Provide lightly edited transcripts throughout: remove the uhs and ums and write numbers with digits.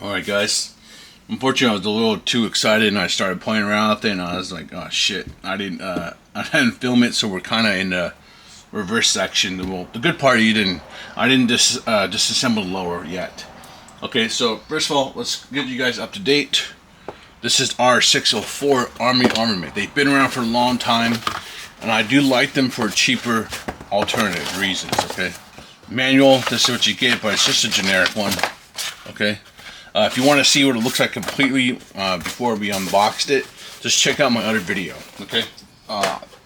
Alright guys, unfortunately I was a little too excited and I started playing around with it and I was like, oh shit, I didn't film it, so we're kind of in the reverse section. Well, the good part, I didn't disassemble the lower yet. Okay, so first of all, let's get you guys up to date. This is R604 Armament. They've been around for a long time and I do like them for cheaper alternative reasons, okay. Manual, this is what you get, but it's just a generic one, okay. If you want to see what it looks like completely before we unboxed it, just check out my other video, okay?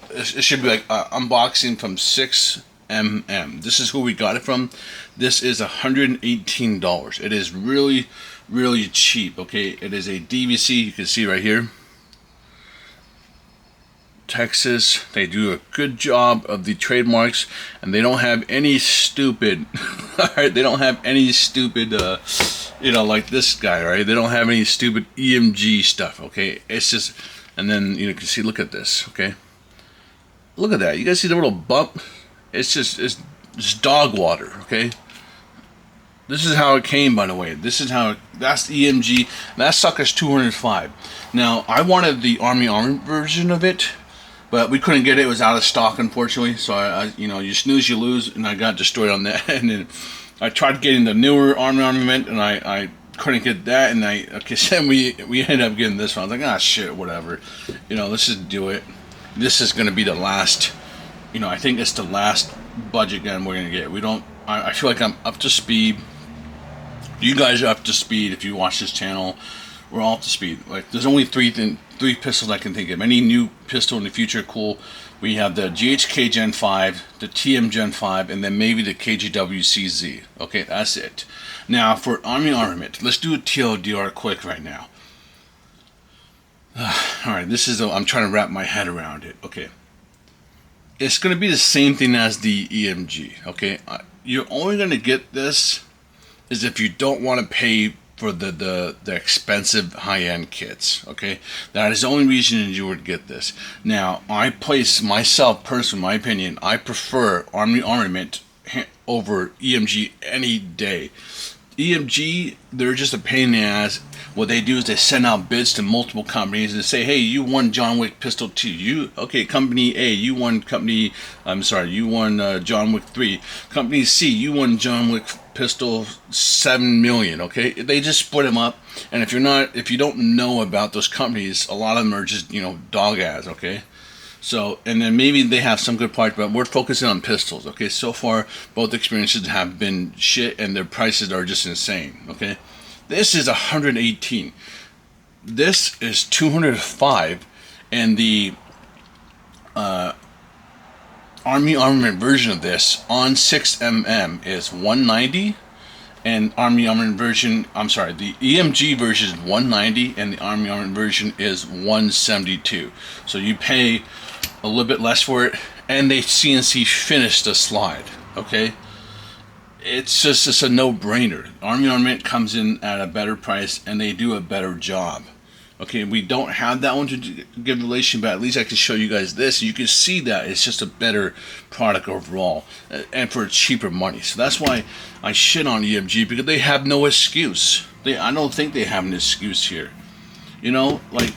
It should be like unboxing from 6mm. This is who we got it from. This is $118. It is really, really cheap, okay? It is a DVC, you can see right here. Texas. They do a good job of the trademarks, and they don't have any stupid alright, they don't have any stupid like this guy, right? They don't have any stupid EMG stuff, okay? It's just, and then you can see, look at this, okay? Look at that. You guys see the little bump? It's dog water, okay? This is how it came, by the way. This is how that's the EMG. That sucker's $205. Now, I wanted the Armament version of it, but we couldn't get it. It was out of stock, unfortunately. So I you snooze, you lose, and I got destroyed on that. And then I tried getting the newer Armament, and I couldn't get that. And then we ended up getting this one. I was like, ah, shit, whatever. Let's just do it. This is gonna be the last. I think it's the last budget gun we're gonna get. I feel like I'm up to speed. You guys are up to speed if you watch this channel. We're all up to speed. Like, there's only three pistols I can think of. Any new pistol in the future, cool. We have the GHK Gen 5, the TM Gen 5, and then maybe the KGW CZ. Okay, that's it. Now, for Armament, let's do a TLDR quick right now. Alright, I'm trying to wrap my head around it. Okay. It's going to be the same thing as the EMG. Okay, you're only going to get this is if you don't want to pay for the expensive high-end kits, okay? That is the only reason you would get this. Now, I place myself, personally, my opinion, I prefer Armament over EMG any day. EMG, they're just a pain in the ass. What they do is they send out bids to multiple companies and say, hey, you won John Wick Pistol 2. Okay, Company A, you won you won John Wick 3. Company C, you won John Wick Pistol 7 million, okay? They just split them up, and if you don't know about those companies, a lot of them are just, dog ass, okay? So, and then maybe they have some good parts, but we're focusing on pistols, okay? So far, both experiences have been shit, and their prices are just insane, okay? This is 118. This is 205, and the Armament version of this on 6mm is 190, and Armament version, the EMG version is 190, and the Armament version is 172. So you pay a little bit less for it, and they CNC finished the slide, okay? It's a no-brainer. Armament comes in at a better price, and they do a better job. Okay, we don't have that one to give relation, but at least I can show you guys this. You can see that it's just a better product overall, and for cheaper money. So that's why I shit on EMG, because they have no excuse. I don't think they have an excuse here. Like,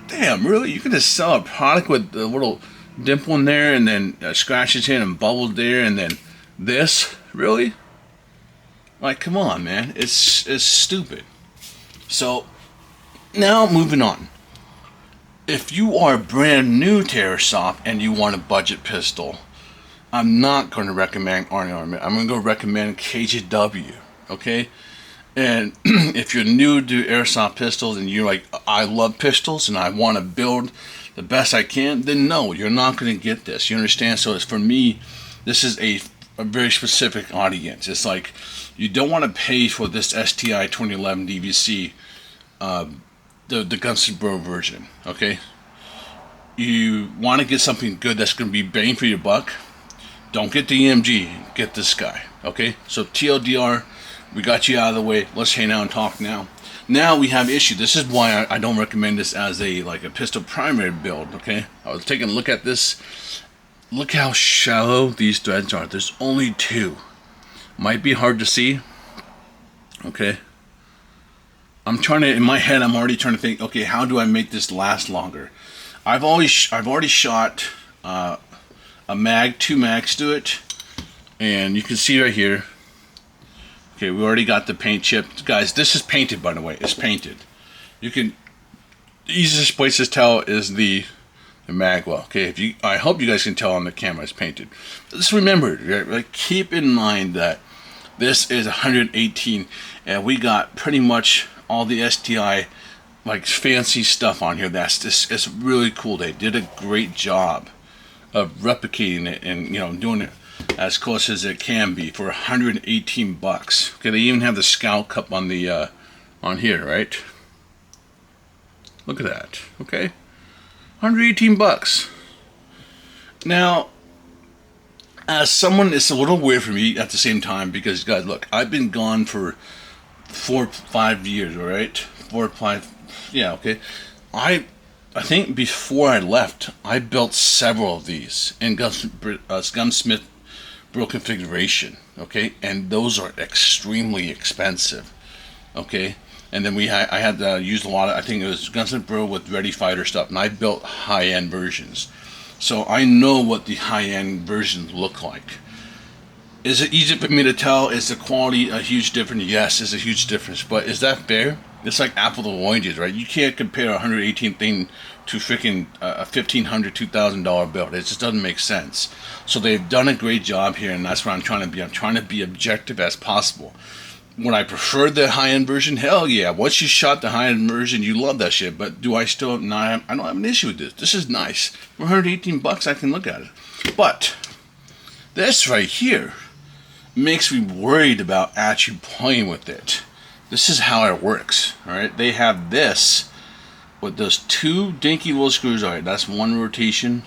damn, really? You can just sell a product with a little dimple in there, and then scratches here and bubbles there, and then this? Really? Like, come on, man. It's stupid. So, now moving on. If you are brand new to Airsoft and you want a budget pistol, I'm not going to recommend Armament. I'm going to go recommend KGW, okay? And if you're new to Airsoft pistols and you're like, I love pistols and I want to build the best I can, then no, you're not going to get this. You understand? So it's, for me, this is a very specific audience. It's like, you don't want to pay for this STI 2011 DVC, the Gunston Bro version, okay? You want to get something good that's going to be bang for your buck. Don't get the EMG, get this guy, okay? So TLDR, we got you out of the way. Let's hang out and talk now. Now we have issue. This is why I don't recommend this as a pistol primary build, okay? I was taking a look at this. Look how shallow these threads are. There's only two. Might be hard to see, okay? I'm trying to, in my head, I'm already trying to think, okay, how do I make this last longer? I've already shot a mag, 2 mags to it, and you can see right here. Okay, we already got the paint chip, guys. This is painted, by the way. It's painted. You can, the easiest place to tell is the mag well. Okay, if you, I hope you guys can tell on the camera it's painted. Just remember, right, like, keep in mind that this is 118, and we got pretty much all the STI like fancy stuff on here. That's this. It's really cool. They did a great job of replicating it and, you know, doing it as close as it can be for 118 bucks. Okay, they even have the Scout Cup on the on here, right? Look at that. Okay, 118 bucks. Now, as someone, it's a little weird for me at the same time because, guys, look, I've been gone for 4 or 5 years. All right, 4 or 5. Yeah, okay. I think before I left, I built several of these in Gunsmith Bro configuration. Okay, and those are extremely expensive. Okay. And then I had to use a lot of, I think it was Gunsmith Bro with Ready Fighter stuff, and I built high-end versions. So I know what the high-end versions look like. Is it easy for me to tell? Is the quality a huge difference? Yes, it's a huge difference. But is that fair? It's like apple to oranges, right? You can't compare a 118 thing to freaking a $1,500, $2,000 build. It just doesn't make sense. So they've done a great job here, and that's what I'm trying to be. I'm trying to be objective as possible. Would I prefer the high-end version? Hell yeah. Once you shot the high-end version, you love that shit. But do I still not? I don't have an issue with this. This is nice. For 118 bucks, I can look at it. But this right here makes me worried about actually playing with it. This is how it works. All right. They have this with those 2 dinky little screws. All right. That's 1 rotation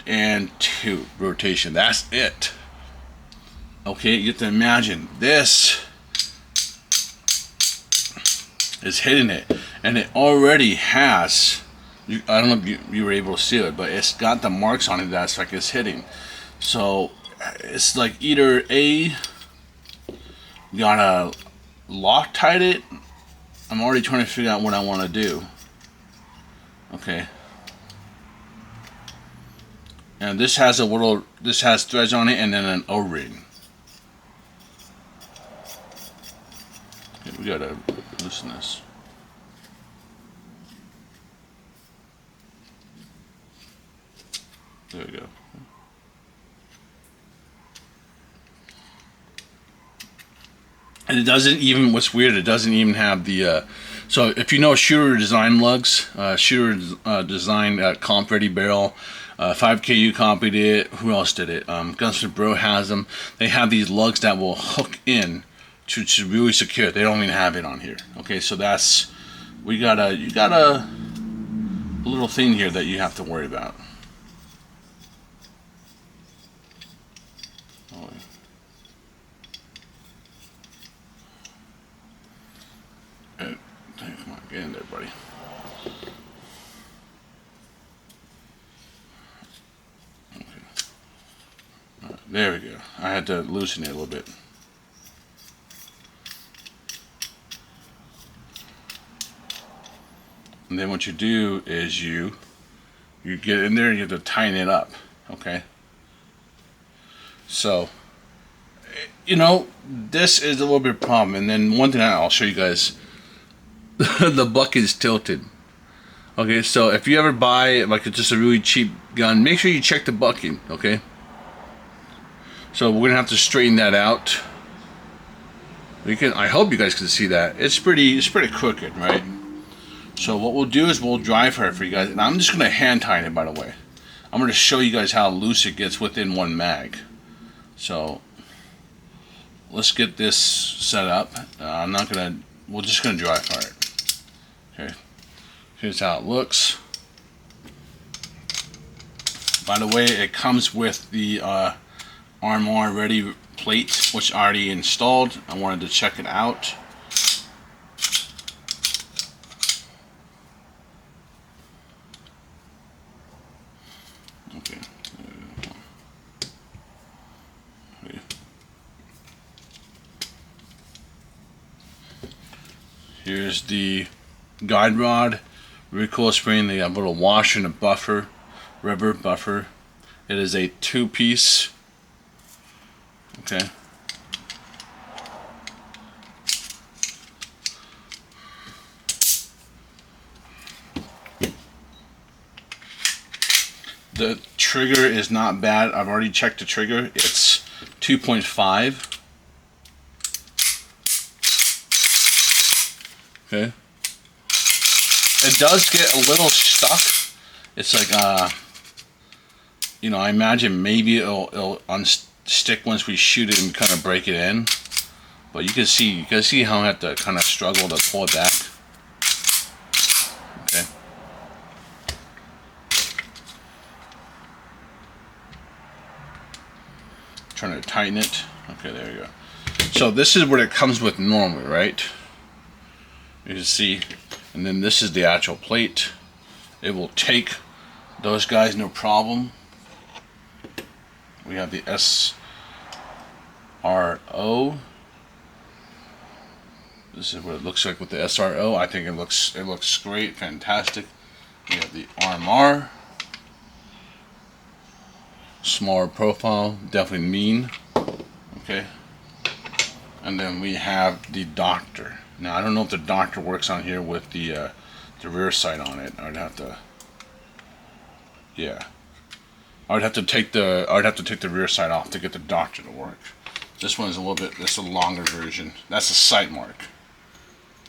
and 2 rotation. That's it. Okay, you have to imagine this is hitting it, and it already has, I don't know if you were able to see it, but it's got the marks on it that's like it's hitting. So it's like either A, you gotta Loctite it. I'm already trying to figure out what I want to do. Okay. And this has this has threads on it and then an O-ring. Okay, we gotta loosen this. There we go. And it doesn't even, what's weird, it doesn't even have the, so if you know Shooter Design lugs, Shooter Design Comp Ready Barrel, 5KU copied it, who else did it? Gunsmith Bro has them. They have these lugs that will hook in to really secure it. They don't even have it on here. Okay, so that's, you got a little thing here that you have to worry about. Come on, get in there, buddy. Okay. All right, there we go. I had to loosen it a little bit. And then what you do is you get in there and you have to tighten it up. Okay. So, you know, this is a little bit of a problem. And then one thing I'll show you guys, the bucket is tilted. Okay, so if you ever buy like just a really cheap gun, make sure you check the bucket. Okay. So we're gonna have to straighten that out. We can. I hope you guys can see that. It's pretty crooked, right? So what we'll do is we'll dry fire for you guys, and I'm just gonna hand tighten it. By the way, I'm gonna show you guys how loose it gets within 1 mag. So let's get this set up. We're just gonna dry fire it. Okay. Here's how it looks. By the way, it comes with the Armor Ready plate, which I already installed. I wanted to check it out. Okay. Here's the guide rod, recoil spring. They have a little washer and a buffer, rubber buffer. It is a 2-piece. Okay. The trigger is not bad. I've already checked the trigger. It's 2.5. Okay. It does get a little stuck. It's like, you know, I imagine maybe it'll unstick once we shoot it and kind of break it in. But you can see how I have to kind of struggle to pull it back. Okay. Trying to tighten it. Okay, there you go. So this is what it comes with normally, right? You can see, and then this is the actual plate. It will take those guys no problem. We have the SRO. This is what it looks like with the SRO. I think it looks great, fantastic. We have the RMR. Smaller profile, definitely mean. Okay. And then we have the Doctor. Now I don't know if the Doctor works on here with the rear sight on it. I'd have to, yeah. I'd have to take the rear sight off to get the Doctor to work. This one's a little bit. This is a longer version. That's a sight mark.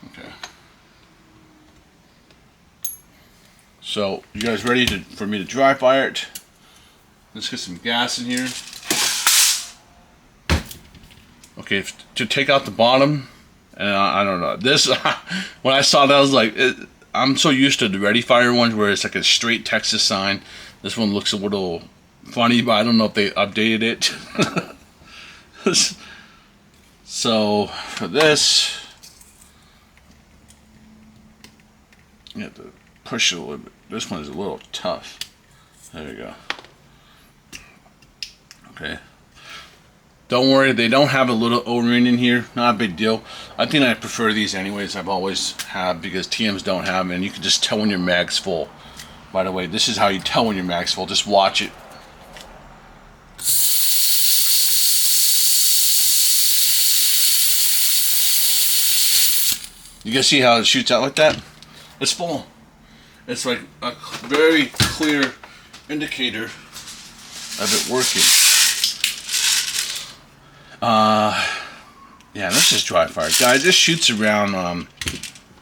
Okay. So you guys ready for me to dry fire it? Let's get some gas in here. Okay, to take out the bottom, and I don't know. This, when I saw that, I was like, I'm so used to the Ready Fire ones where it's like a straight Texas sign. This one looks a little funny, but I don't know if they updated it. So, for this, you have to push it a little bit. This one is a little tough. There you go. Okay. Don't worry, they don't have a little O-ring in here. Not a big deal. I think I prefer these anyways. I've always had, because TMs don't have them, and you can just tell when your mag's full. By the way, this is how you tell when your mag's full. Just watch it. You guys see how it shoots out like that? It's full. It's like a very clear indicator of it working. Yeah, let's just dry fire. Guys, this shoots around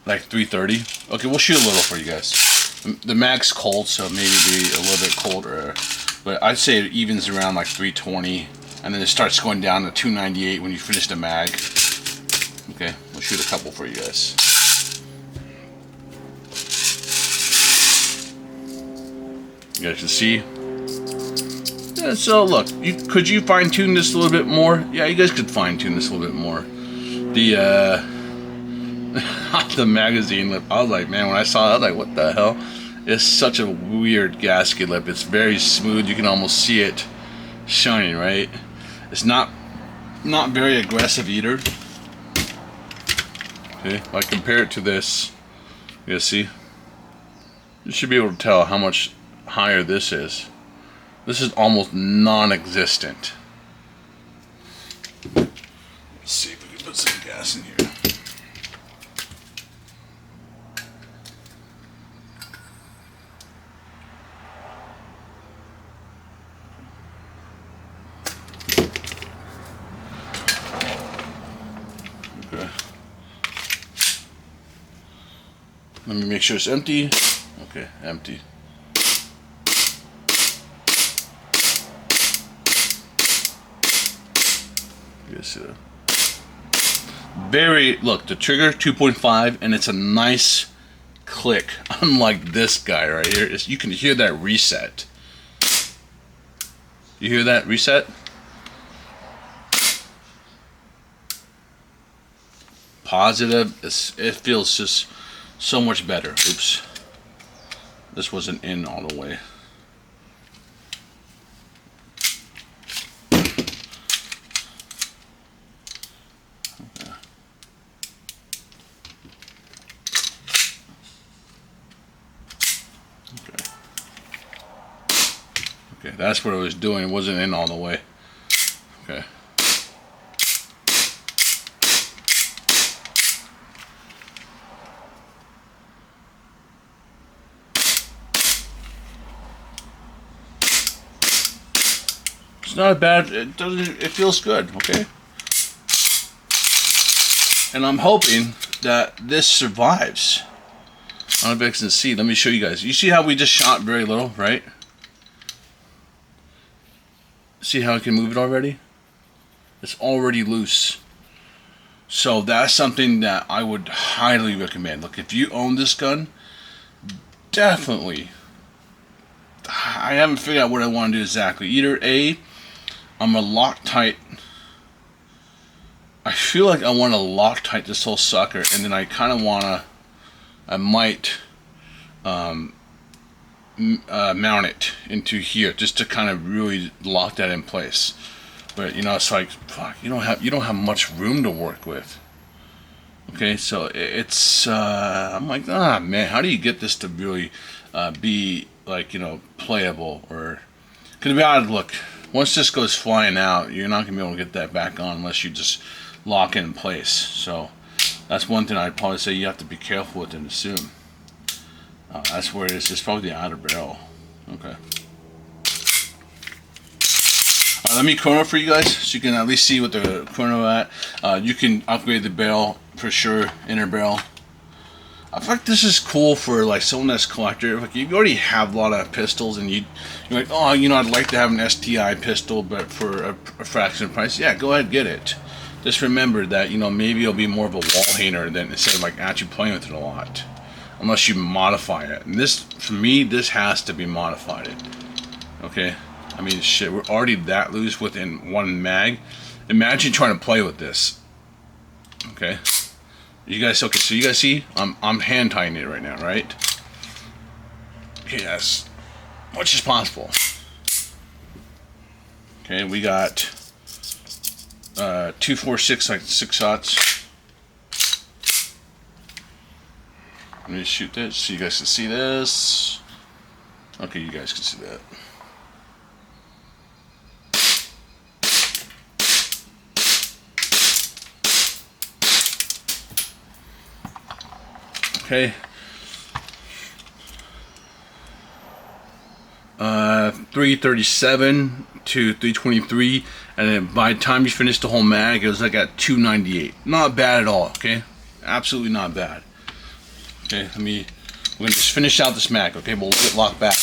like 330. Okay, we'll shoot a little for you guys. The mag's cold, so maybe be a little bit colder. But I'd say it evens around like 320, and then it starts going down to 298 when you finish the mag. Okay, we'll shoot a couple for you guys. You guys can see. Yeah, so look, could you fine tune this a little bit more? Yeah, you guys could fine tune this a little bit more. The the magazine lip, I was like, man, when I saw it, I was like, what the hell? It's such a weird gasket lip. It's very smooth. You can almost see it shining, right? It's not very aggressive either. Okay, if I compare it to this, you guys see? You should be able to tell how much higher this is. This is almost non-existent. Let's see if we can put some gas in here. Okay. Let me make sure it's empty. Okay, empty. Look, the trigger 2.5, and it's a nice click, unlike this guy right here. You can hear that reset. You hear that reset? Positive. It feels just so much better. Oops, this wasn't in all the way. Okay, that's what it was doing. It wasn't in all the way. Okay. It's not bad. It doesn't. It feels good. Okay. And I'm hoping that this survives. I don't know if you can see. Let me show you guys. You see how we just shot very little, right? See how I can move it already? It's already loose. So that's something that I would highly recommend. Look, if you own this gun, definitely. I haven't figured out what I want to do exactly. Either A, I'm a Loctite. I feel like I want to Loctite this whole sucker, and then I kind of want to, I might mount it into here just to kind of really lock that in place. But you know, it's like, fuck, you don't have much room to work with. Okay, so it's I'm like, ah man, how do you get this to really be like, you know, playable? Or could be honest, look, once this goes flying out, you're not gonna be able to get that back on unless you just lock it in place. So that's one thing I'd probably say you have to be careful with and assume. That's where it is. It's probably the outer barrel. Okay. Let me chrono for you guys so you can at least see what the chrono at. You can upgrade the barrel for sure, inner barrel. I feel like this is cool for like someone that's a collector. Like, you already have a lot of pistols, and you're like, oh, you know, I'd like to have an STI pistol, but for a fraction of the price. Yeah, go ahead, get it. Just remember that, you know, maybe it'll be more of a wall hanger than instead of like actually playing with it a lot, unless you modify it. And this, for me, this has to be modified. Okay. I mean, shit, we're already that loose within one mag. Imagine trying to play with this. Okay, you guys. Okay, so you guys see, I'm hand tying it right now, right? Okay, as much as possible. Okay, we got 246, like 6 shots. Let me shoot this so you guys can see this. Okay, you guys can see that. Okay. 337 to 323, and then by the time you finish the whole mag, it was like at 298. Not bad at all. Okay, absolutely not bad. Okay, we're gonna just finish out this mag. Okay, we'll get locked back.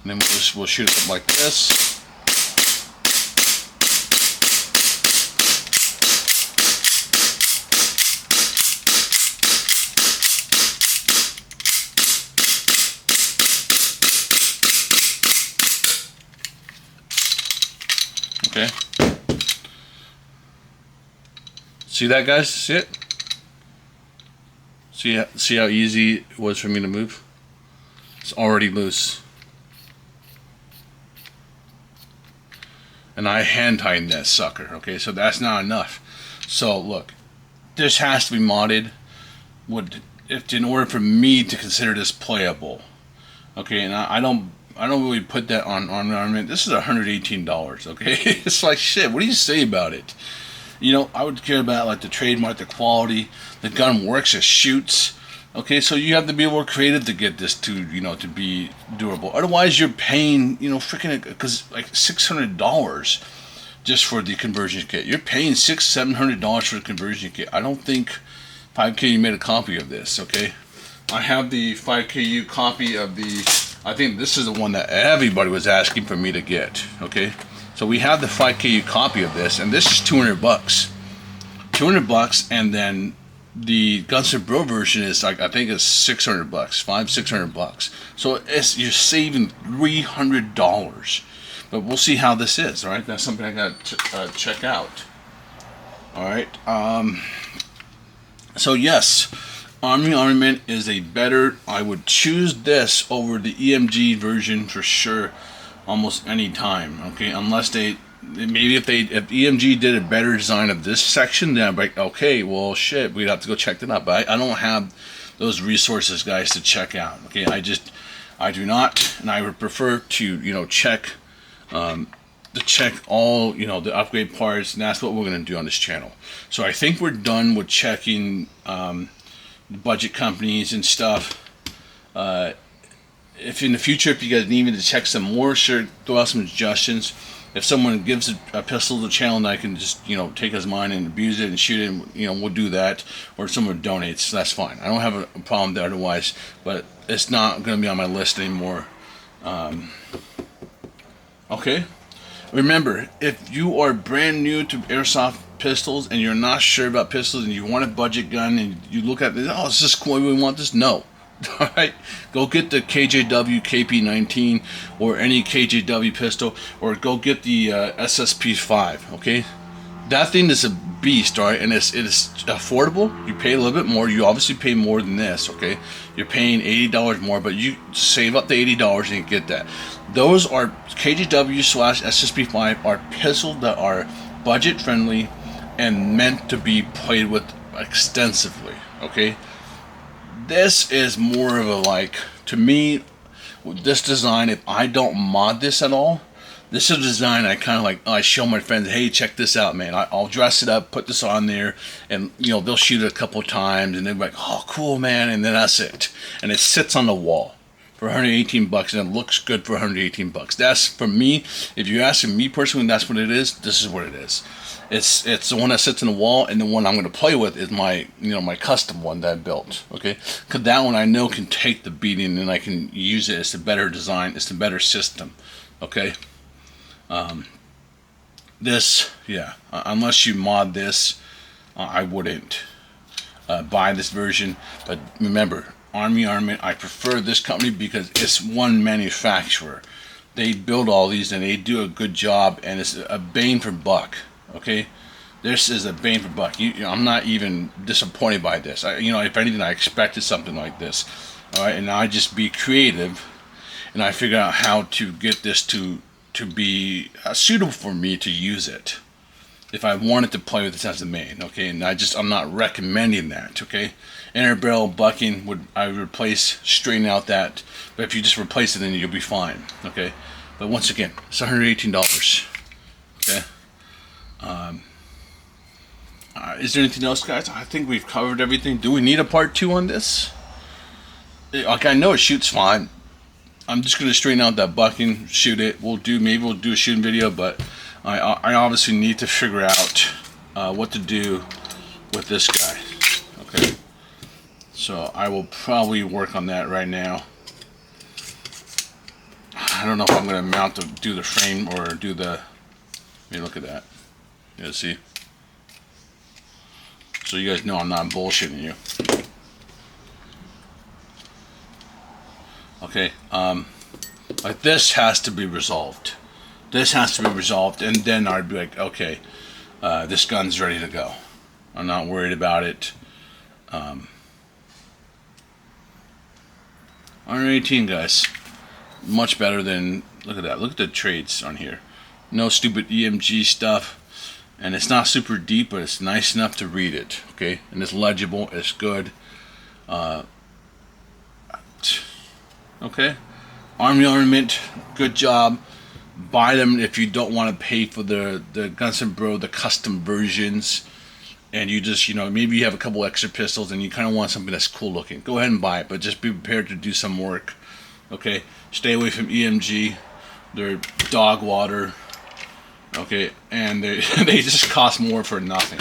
And then we'll shoot it up like this. Okay. See that, guys? See it? See how easy it was for me to move? It's already loose. And I hand tightened that sucker. Okay, so that's not enough. So look, this has to be modded. In order for me to consider this playable. Okay, and I don't really put that on Armament. This is $118, okay? It's like, shit, what do you say about it? You know, I would care about like the trademark, the quality, the gun works, it shoots. Okay, so you have to be more creative to get this to, you know, to be durable. Otherwise, you're paying, you know, freaking, because like $600 just for the conversion kit. You're paying $600-700 for the conversion kit. I don't think 5KU made a copy of this, okay? I have the 5KU copy of the, I think this is the one that everybody was asking for me to get, okay? So we have the 5KU copy of this, and this is $200. $200, and then the Guns N' Bro version is like, I think it's $600, $500-600. So you're saving $300. But we'll see how this is. All right, that's something I got to check out. All right. So yes, Army Armament is a better. I would choose this over the EMG version for sure, almost any time. Okay, unless maybe if EMG did a better design of this section, then I'd be like, okay, well shit, we'd have to go check that out. But I don't have those resources, guys, to check out. Okay, I do not, and I would prefer to check all the upgrade parts, and that's what we're going to do on this channel. So I think we're done with checking budget companies and stuff. If in the future, if you guys need me to check some more, sure, throw out some suggestions. If someone gives a pistol to the channel and I can just take his mind and abuse it and shoot it, we'll do that. Or if someone donates, that's fine. I don't have a problem there otherwise, but it's not going to be on my list anymore. Okay. Remember, if you are brand new to airsoft pistols and you're not sure about pistols and you want a budget gun and you look at this, oh, is this cool? We want this? No. Alright, go get the KJW KP19 or any KJW pistol, or go get the SSP5. Okay, that thing is a beast, alright, and it is affordable. You pay a little bit more. You obviously pay more than this. Okay, you're paying $80 more, but you save up the $80 and you get that. Those are KJW/SSP5 are pistols that are budget friendly and meant to be played with extensively. Okay. This is more of a, to me, with this design, if I don't mod this at all, this is a design I kind of I show my friends, hey, check this out, man. I'll dress it up, put this on there, and they'll shoot it a couple of times, and they're like, oh, cool, man, and then that's it. And it sits on the wall for 118 bucks, and it looks good for 118 bucks. That's, for me, if you're asking me personally, that's what it is. This is what it is. It's the one that sits in the wall, and the one I'm going to play with is my my custom one that I built. Okay, because that one I know can take the beating, and I can use it. It's a better design. It's a better system. Okay. This, yeah. Unless you mod this, I wouldn't buy this version. But remember, Army Armament, I prefer this company because it's one manufacturer. They build all these, and they do a good job, and it's a bang for buck. Okay, this is a bang for buck. I'm not even disappointed by this. If anything, I expected something like this. All right, and I just be creative, and I figure out how to get this to be suitable for me to use it. If I wanted to play with this as the main, okay, and I'm not recommending that. Okay, inner barrel bucking I would replace, straighten out that, but if you just replace it, then you'll be fine. Okay, but once again, it's $118. Okay. Is there anything else, guys? I think we've covered everything. Do we need a part 2 on this? I know it shoots fine. I'm just going to straighten out that bucking, shoot it. Maybe we'll do a shooting video, but I obviously need to figure out what to do with this guy. Okay. So I will probably work on that right now. I don't know if I'm going to do the frame or do the... Hey, look at that. Yeah, see? So you guys know I'm not bullshitting you. Okay, like this has to be resolved. This has to be resolved, and then I'd be like, okay, this gun's ready to go. I'm not worried about it. 118, guys. Much better than, look at that. Look at the trades on here. No stupid EMG stuff. And it's not super deep, but it's nice enough to read it. Okay? And it's legible. It's good. Okay? Army Armament. Good job. Buy them if you don't want to pay for the Guns N' Bro, the custom versions. And you just, maybe you have a couple extra pistols and you kind of want something that's cool looking. Go ahead and buy it, but just be prepared to do some work. Okay? Stay away from EMG. They're dog water. Okay, and they just cost more for nothing.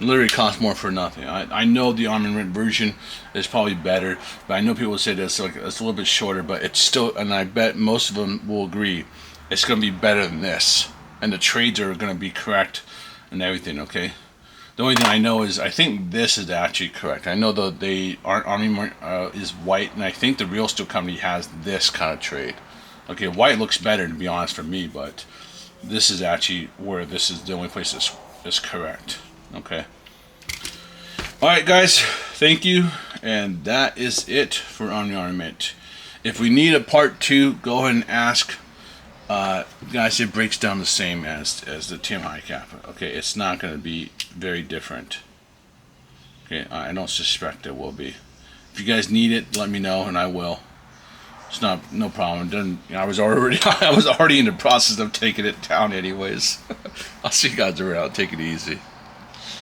Literally cost more for nothing. I know the Armament version is probably better, but I know people say that it's a little bit shorter, but it's still, and I bet most of them will agree, it's going to be better than this. And the trades are going to be correct and everything, okay? The only thing I know is, I think this is actually correct. I know that Armament is white, and I think the Real Steel Company has this kind of trade. Okay, white looks better, to be honest, for me, but this is actually where this is the only place is correct. Okay. Alright, guys. Thank you. And that is it for Army Armament. If we need a part 2, go ahead and ask. Guys, it breaks down the same as the TM High Kappa. Okay, it's not going to be very different. Okay, I don't suspect it will be. If you guys need it, let me know and I will. It's no problem. It doesn't, I was already in the process of taking it down anyways. I'll see you guys around. Take it easy.